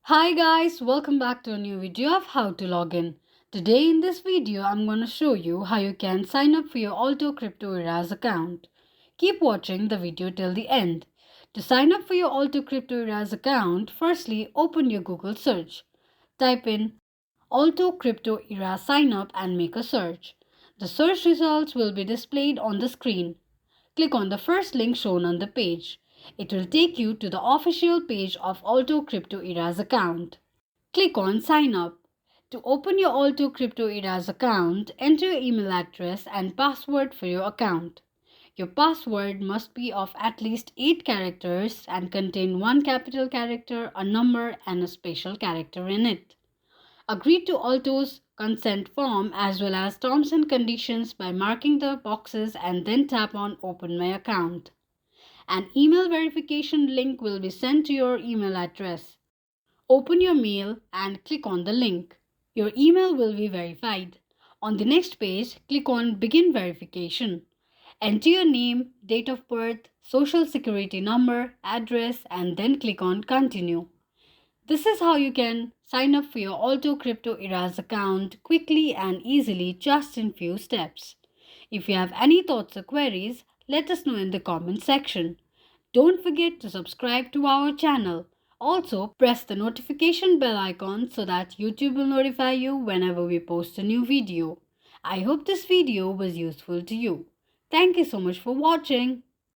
Hi guys, welcome back to a new video of how to log in. Today in this video, I'm going to show you how you can sign up for your AltoCrypto IRA's account. Keep watching the video till the end. To sign up for your AltoCrypto IRA's account, firstly open your Google search. Type in AltoCrypto IRA sign up and make a search. The search results will be displayed on the screen. Click on the first link shown on the page. It will take you to the official page of Alto Crypto IRA's account. Click on Sign Up. To open your Alto Crypto IRA's account, enter your email address and password for your account. Your password must be of at least 8 characters and contain one capital character, a number, and a special character in it. Agree to Alto's consent form as well as terms and conditions by marking the boxes and then tap on Open My Account. An email verification link will be sent to your email address. Open your mail and click on the link. Your email will be verified. On the next page, click on Begin Verification. Enter your name, date of birth, social security number, address, and then click on Continue. This is how you can sign up for your Alto Crypto IRA's account quickly and easily just in few steps. If you have any thoughts or queries, let us know in the comment section. Don't forget to subscribe to our channel. Also, press the notification bell icon so that YouTube will notify you whenever we post a new video. I hope this video was useful to you. Thank you so much for watching.